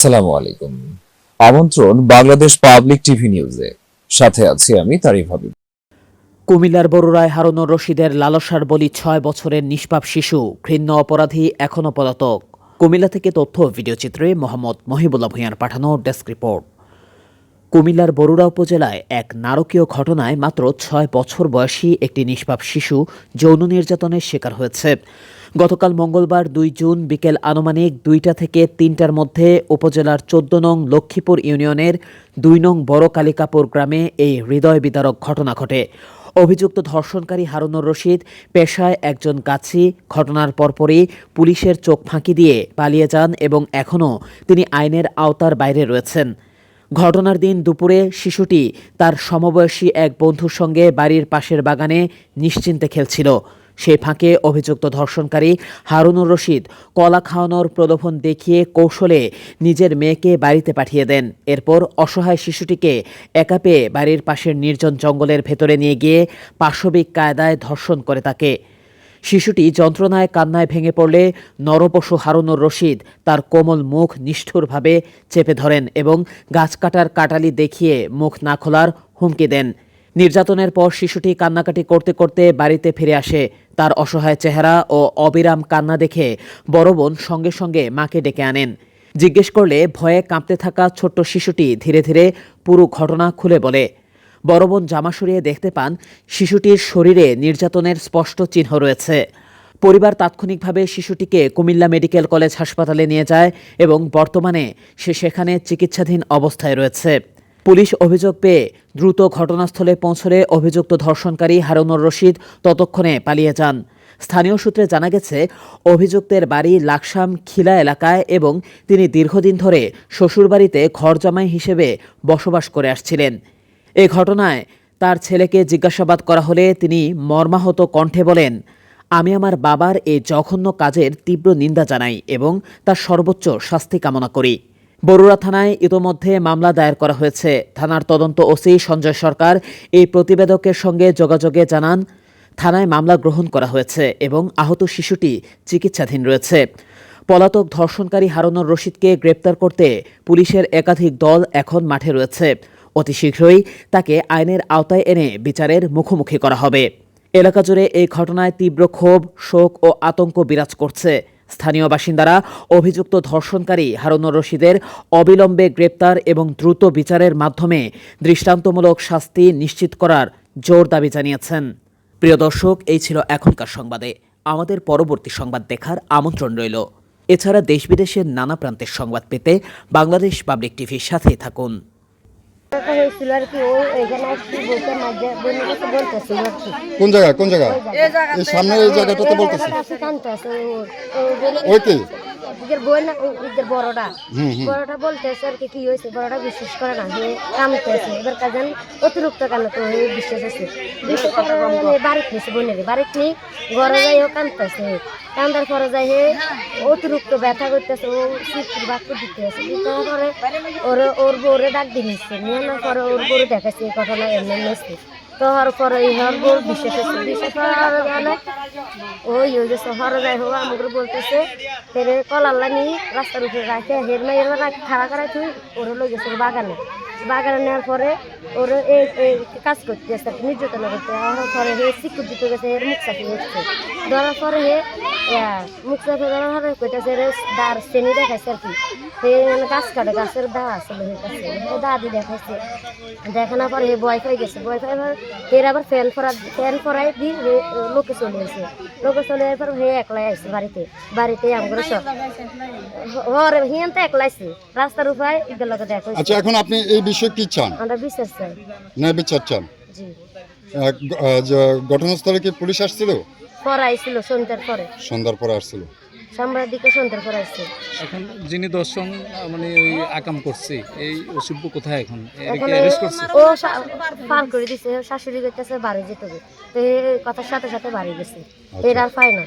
আসসালামু আলাইকুম। আমন্ত্রণ বাংলাদেশ পাবলিক টিভি নিউজে। সাথে আছি আমি তারিফ হাবিব। কুমিল্লার বরুড়ায় হারুনুর রশিদের লালসার বলি ৬ বছরের নিষ্পাপ শিশু ঘৃণ্য অপরাধী এখনও পলাতক। কুমিল্লা থেকে তথ্য ও ভিডিওচিত্রে মোহাম্মদ মহিবুল্লাহ ভূঁইয়ার পাঠানো ডেস্ক রিপোর্ট। কুমিল্লার বরুড়া উপজেলায় এক নারকীয় ঘটনায় মাত্র ৬ বছর বয়সী একটি নিষ্পাপ শিশু যৌন নির্যাতনের শিকার হয়েছে। গতকাল মঙ্গলবার ২ জুন বিকেল আনুমানিক ২টা থেকে ৩টার মধ্যে উপজেলার ১৪ নং লক্ষ্মীপুর ইউনিয়নের ২ নং বড় কালিকাপুর গ্রামে এই হৃদয় বিদারক ঘটনা ঘটে। অভিযুক্ত ধর্ষণকারী হারুনুর রশিদ পেশায় একজন গাছি। ঘটনার পরপরই পুলিশের চোখ ফাঁকি দিয়ে পালিয়ে যান এবং এখনও তিনি আইনের আওতার বাইরে রয়েছেন। ঘটনার দিন দুপুরে শিশুটি তার সমবয়সী এক বন্ধুর সঙ্গে বাড়ির পাশের বাগানে নিশ্চিন্তে খেলছিল। সেই ফাঁকে অভিযুক্ত ধর্ষণকারী হারুনুর রশিদ কলা খাওয়ানোর প্রলোভন দেখিয়ে কৌশলে নিজের মেয়েকে বাড়িতে পাঠিয়ে দেন। এরপর অসহায় শিশুটিকে একা পেয়ে বাড়ির পাশের নির্জন জঙ্গলের ভেতরে নিয়ে গিয়ে পাশবিক কায়দায় ধর্ষণ করে তাকে। শিশুটি যন্ত্রণায় কান্নায় ভেঙে পড়লে নরপশু হারুনুর রশিদ তার কোমল মুখ নিষ্ঠুরভাবে চেপে ধরেন এবং গাছ কাটার কাটালি দেখিয়ে মুখ না খোলার হুমকি দেন। নির্যাতনের পর শিশুটি কান্নাকাটি করতে করতে বাড়িতে ফিরে আসে। তার অসহায় চেহারা ও অবিরাম কান্না দেখে বড় বোন সঙ্গে সঙ্গে মাকে ডেকে আনেন। জিজ্ঞেস করলে ভয়ে কাঁপতে থাকা ছোট্ট শিশুটি ধীরে ধীরে পুরো ঘটনা খুলে বলে। বড় বোন জামা সরিয়ে দেখতে পান শিশুটির শরীরে নির্যাতনের স্পষ্ট চিহ্ন রয়েছে। পরিবার তাৎক্ষণিকভাবে শিশুটিকে কুমিল্লা মেডিকেল কলেজ হাসপাতালে নিয়ে যায় এবং বর্তমানে সে সেখানে চিকিৎসাধীন অবস্থায় রয়েছে। পুলিশ অভিযোগ পেয়ে দ্রুত ঘটনাস্থলে পৌঁছলে অভিযুক্ত ধর্ষণকারী হারুনুর রশিদ ততক্ষণে পালিয়ে যান। স্থানীয় সূত্রে জানা গেছে, অভিযুক্তের বাড়ি লাকসাম খিলা এলাকায় এবং তিনি দীর্ঘদিন ধরে শ্বশুরবাড়িতে ঘরজামাই হিসেবে বসবাস করে আসছিলেন। এ ঘটনায় তার ছেলেকে জিজ্ঞাসাবাদ করা হলে তিনি মর্মাহত কণ্ঠে বলেন, আমি আমার বাবার এই জঘন্য কাজের তীব্র নিন্দা জানাই এবং তার সর্বোচ্চ শাস্তি কামনা করি। বরুড়া থানায় ইতোমধ্যে মামলা দায়ের করা হয়েছে। থানার তদন্ত ওসি সঞ্জয় সরকার এই প্রতিবেদকের সঙ্গে যোগাযোগে জানান, থানায় মামলা গ্রহণ করা হয়েছে এবং আহত শিশুটি চিকিৎসাধীন রয়েছে। পলাতক ধর্ষণকারী হারুনুর রশিদকে গ্রেপ্তার করতে পুলিশের একাধিক দল এখন মাঠে রয়েছে। অতি শীঘ্রই তাকে আইনের আওতায় এনে বিচারের মুখোমুখি করা হবে। এলাকা জুড়ে এই ঘটনায় তীব্র ক্ষোভ, শোক ও আতঙ্ক বিরাজ করছে। স্থানীয় বাসিন্দারা অভিযুক্ত ধর্ষণকারী হারুনুর রশিদের অবিলম্বে গ্রেপ্তার এবং দ্রুত বিচারের মাধ্যমে দৃষ্টান্তমূলক শাস্তি নিশ্চিত করার জোর দাবি জানিয়েছেন। প্রিয় দর্শক, এই ছিল এখনকার সংবাদে। আমাদের পরবর্তী সংবাদ দেখার আমন্ত্রণ রইল। এছাড়া দেশ বিদেশের নানা প্রান্তের সংবাদ পেতে বাংলাদেশ পাবলিক টিভির সাথেই থাকুন। কোন জায়গা এই সামনে এই জায়গাটাতে বলতেছি ওইতে বড়টা বলতেছে আর কি হয়েছে, বড়টা বিশ্বাস করে না, হে কামতেছে এবার কাজেন অতিরিক্ত কান্না তো বিশ্বাস আছে। বাড়িতে নিয়েছে বোনের বাড়িতে নিয়ে ঘরে যাই ও কামতেছে, কান্দার পরে যাই হে অতিরিক্ত ব্যথা করতেছে, ও সিটির বাক্য দিতে আছে। পরে ওর বউরে ডাক দিয়ে নিচ্ছে, নিয়ে আনার পরে ওর বউরে দেখাচ্ছে এই ঘটনা এমনি নিচ্ছে। তো হওয়ার পরে ইহার বউ বিশ্বাস আছে, বিশ্বাস করার গেলে ওই গেছে হরে যাই হোক আমাকে বলতেছে হেরে কলাল্লা নিয়ে রাস্তার উপরে রাখে হের মেয়ের খাড়া করাই তুই ওরে লই গেছে বাগানে নেওয়ার পরে ওর এই কাজ করতে গেছে, নির্যাতনা করতে পরে হে শিক্ষক দিতে গেছে, এর মুখ চাপি হচ্ছে। ধরার পরে হে মুখ চাপি ধরার পরে কইতেছে দাঁড় শ্রেণী দেখাইছে আর কি, হে গাছ কাটে গাছের দা আসলে দা দিয়ে দেখাইছে। দেখানোর পরে হে ভয় পাই গেছে, ভয় পাই এর আবার ফ্যান ফরাই দিয়ে লোকে চলে আসে। লোকে চলে যাওয়ার পর হে একলাই আসছে বাড়িতে আমরা সব হরে হিয়ান তো একলাই আছে রাস্তার উপায় ঈদের লোকে দেখা। আচ্ছা, এখন আপনি এই বিষয়ে কি চান? আমরা বিশ্বাস চাই। না বিচার চান? জি। ঘটনাস্থলে কি পুলিশ আসছিল? পরে আইছিল সন্ধ্যার পরে আসছিল। সাংবাদিক সন্ধ্যার পরে আসছে। এখন যিনি দর্শন মানে ওই আকাম করছে এই অসভ্য কোথায় এখন অ্যারেস্ট করছে? ও পার করে দিছে, শাশুড়ি কাছে বাড়ি যেতে হবে, তো এই কথার সাথে সাথে বাড়ি গেছে, এর আর পায় না।